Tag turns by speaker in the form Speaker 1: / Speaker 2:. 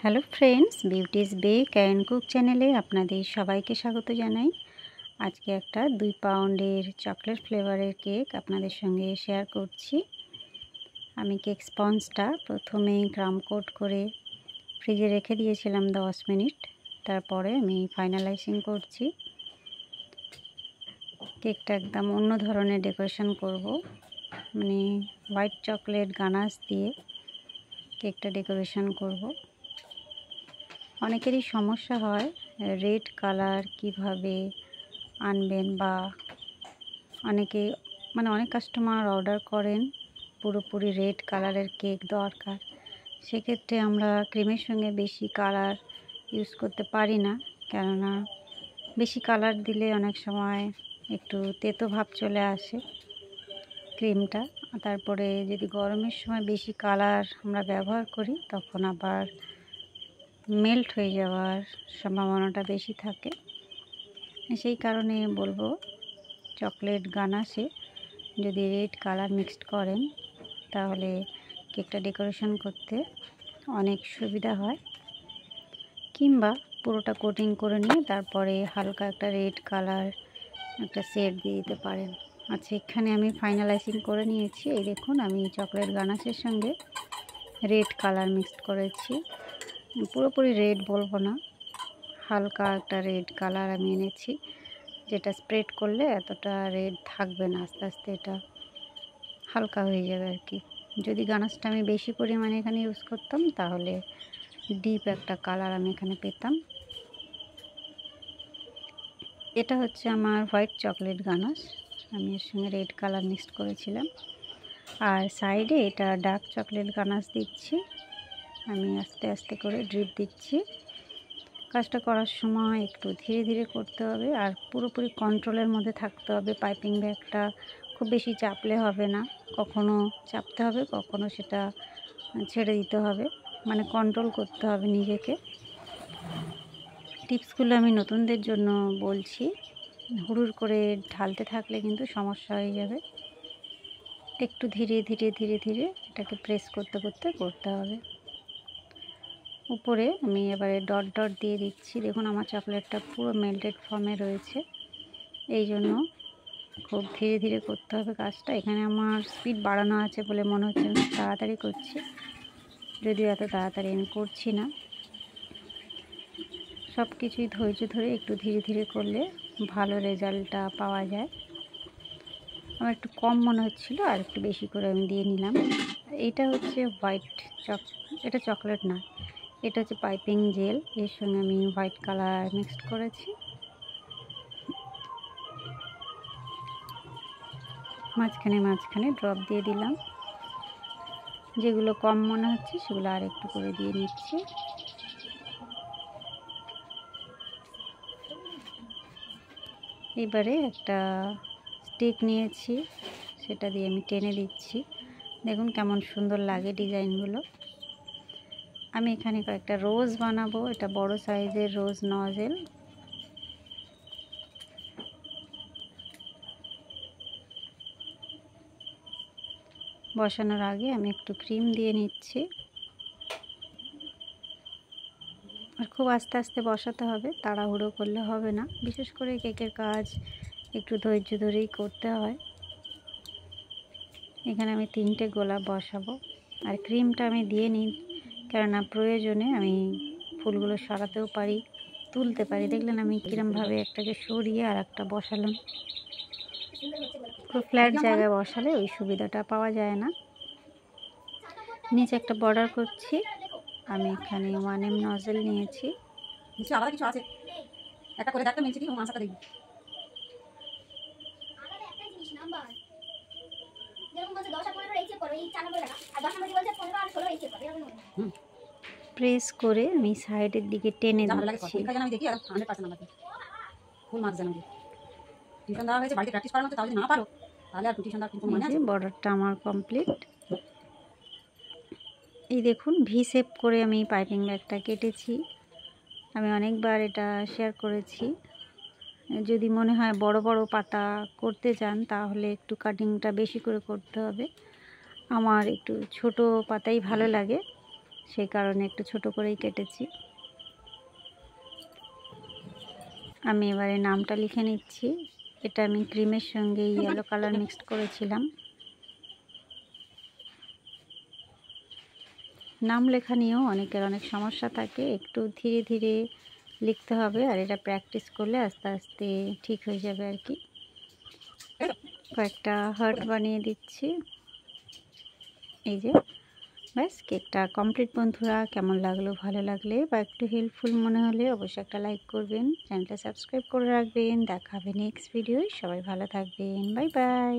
Speaker 1: Hello friends, beauty's bake and cook চ্যানেলে আপনাদের সবাইকে স্বাগত জানাই। আজকে একটা 2 পাউন্ডের চকলেট ফ্লেভারের কেক আপনাদের সঙ্গে শেয়ার করছি। আমি কেক স্পঞ্জটা প্রথমেই ক্রাম কোট করে ফ্রিজে রেখে দিয়েছিলাম 10 মিনিট। তারপরে আমি ফাইনালাইজিং করছি। কেকটা একদম অন্য ধরনের ডেকোরেশন করব, মানে হোয়াইট চকলেট গানাশ দিয়ে কেকটা ডেকোরেশন করব। অনেকেরই সমস্যা হয় রেড কালার কিভাবে আনবেন, বা অনেকে অনেক কাস্টমার অর্ডার করেন পুরোপুরি রেড কালারের কেক দরকার। সেক্ষেত্রে আমরা ক্রিমের সঙ্গে বেশি কালার ইউজ করতে পারি না, কেননা বেশি কালার দিলে অনেক সময় একটু তেতো ভাব চলে আসে ক্রিমটা। তারপরে যদি গরমের সময় বেশি কালার আমরা ব্যবহার করি তখন আবার মেল্ট হয়ে যাওয়ার সম্ভাবনাটা বেশি থাকে। সেই কারণে বলবো চকলেট গানাশে যদি রেড কালার মিক্সড করেন তাহলে কেকটা ডেকোরেশন করতে অনেক সুবিধা হয়, কিংবা পুরোটা কোটিং করে নিয়ে তারপরে হালকা একটা রেড কালার একটা শেড দিয়ে দিতে পারেন। আচ্ছা, এখানে আমি ফাইনালাইজিং করে নিয়েছি। এই দেখুন, আমি চকলেট গানাশের সঙ্গে রেড কালার মিক্সড করেছি। পুরোপুরি রেড বলবো না, হালকা একটা রেড কালার আমি এনেছি, যেটা স্প্রেড করলে এতটা রেড থাকবে না, আস্তে আস্তে এটা হালকা হয়ে যাবে আর কি। যদি গানাশটা আমি বেশি পরিমাণে এখানে ইউজ করতাম তাহলে ডিপ একটা কালার আমি এখানে পেতাম। এটা হচ্ছে আমার হোয়াইট চকলেট গানাশ, আমি এর সঙ্গে রেড কালার মিক্সড করেছিলাম। আর সাইডে এটা ডার্ক চকলেট গানাশ দিচ্ছি, আমি আস্তে আস্তে করে ড্রিপ দিচ্ছি। কাজটা করার সময় একটু ধীরে ধীরে করতে হবে, আর পুরোপুরি কন্ট্রোলের মধ্যে থাকতে হবে। পাইপিং ব্যাগটা খুব বেশি চাপলে হবে না, কখনো চাপতে হবে, কখনো সেটা ছেড়ে দিতে হবে, মানে কন্ট্রোল করতে হবে নিজেকে। টিপসগুলো আমি নতুনদের জন্য বলছি, হুড়ুর করে ঢালতে থাকলে কিন্তু সমস্যা হয়ে যাবে। একটু ধীরে ধীরে ধীরে ধীরে এটাকে প্রেস করতে করতে করতে হবে। উপরে আমি এবারে ডট ডট দিয়ে দিচ্ছি। দেখুন আমার চকলেটটা পুরো মেল্টেড ফর্মে রয়েছে, এই জন্য খুব ধীরে ধীরে করতে হবে কাজটা। এখানে আমার স্পিড বাড়ানো আছে বলে মনে হচ্ছে আমি তাড়াতাড়ি করছি, যদিও এত তাড়াতাড়ি আমি করছি না। সব কিছুই ধৈর্য ধরে একটু ধীরে ধীরে করলে ভালো রেজাল্টটা পাওয়া যায়। আমার একটু কম মনে হচ্ছিলো, আর একটু বেশি করে আমি দিয়ে নিলাম। এইটা হচ্ছে হোয়াইট এটা চকলেট না, এটা হচ্ছে পাইপিং জেল, এর সঙ্গে আমি হোয়াইট কালার মিক্সড করেছি। মাঝখানে মাঝখানে ড্রপ দিয়ে দিলাম, যেগুলো কম মনে হচ্ছে সেগুলো আর একটু করে দিয়ে নিচ্ছি। এবারে একটা স্টিক নিয়েছি, সেটা দিয়ে আমি টেনে দিচ্ছি। দেখুন কেমন সুন্দর লাগে ডিজাইনগুলো। আমি এখানে কয়েকটা রোজ বানাবো, এটা বড় সাইজের রোজ নজেল। বসানোর আগে আমি একটু ক্রিম দিয়ে নিচ্ছি, আর খুব আস্তে আস্তে বসাতে হবে, তাড়াহুড়ো করলে হবে না। বিশেষ করে কেকের কাজ একটু ধৈর্য ধরেই করতে হয়। এখানে আমি 3টে গোলাপ বসাবো, আর ক্রিমটা আমি দিয়ে নিই, কেননা প্রয়োজনে আমি ফুলগুলো সরাতেও পারি, তুলতে পারি। দেখলেন আমি কীরমভাবে একটাকে সরিয়ে আর একটা বসালাম। খুব ফ্ল্যাট জায়গায় বসালে ওই সুবিধাটা পাওয়া যায় না। নিচে একটা বর্ডার করছি, আমি এখানে 1M নজেল নিয়েছি।
Speaker 2: আলাদা কিছু আছে, একটা করে দেখতে মিলছে কি মাছটা দেখবি।
Speaker 1: প্রেস করে আমি সাইডের দিকে টেনে দিচ্ছি। বর্ডারটা আমার কমপ্লিট। এই দেখুন ভি শেপ করে আমি পাইপিং ব্যাগটা কেটেছি। আমি অনেকবার এটা শেয়ার করেছি। যদি মনে হয় বড় বড় পাতা করতে চান তাহলে একটু কাটিংটা বেশি করে করতে হবে। আমার একটু ছোট পাতাই ভালো লাগে, সেই কারণে একটু ছোট করেই কেটেছি। আমি এবারে নামটা লিখে নিচ্ছি। এটা আমি ক্রিমের সঙ্গে ইয়েলো কালার মিক্সড করেছিলাম। নাম লেখা নিয়েও অনেকের অনেক সমস্যা থাকে, একটু ধীরে ধীরে লিখতে হবে, আর এটা প্র্যাকটিস করলে আস্তে আস্তে ঠিক হয়ে যাবে আর কি। কয়েকটা হার্ট বানিয়ে দিচ্ছি। এই যে ব্যাস, কেকটা কমপ্লিট বন্ধুরা। কেমন লাগলো, ভালো লাগলে বা একটু হেল্পফুল মনে হলে অবশ্যই একটা লাইক করবেন, চ্যানেলটা সাবস্ক্রাইব করে রাখবেন। দেখা হবে নেক্সট ভিডিও। সবাই ভালো থাকবেন, বাই বাই।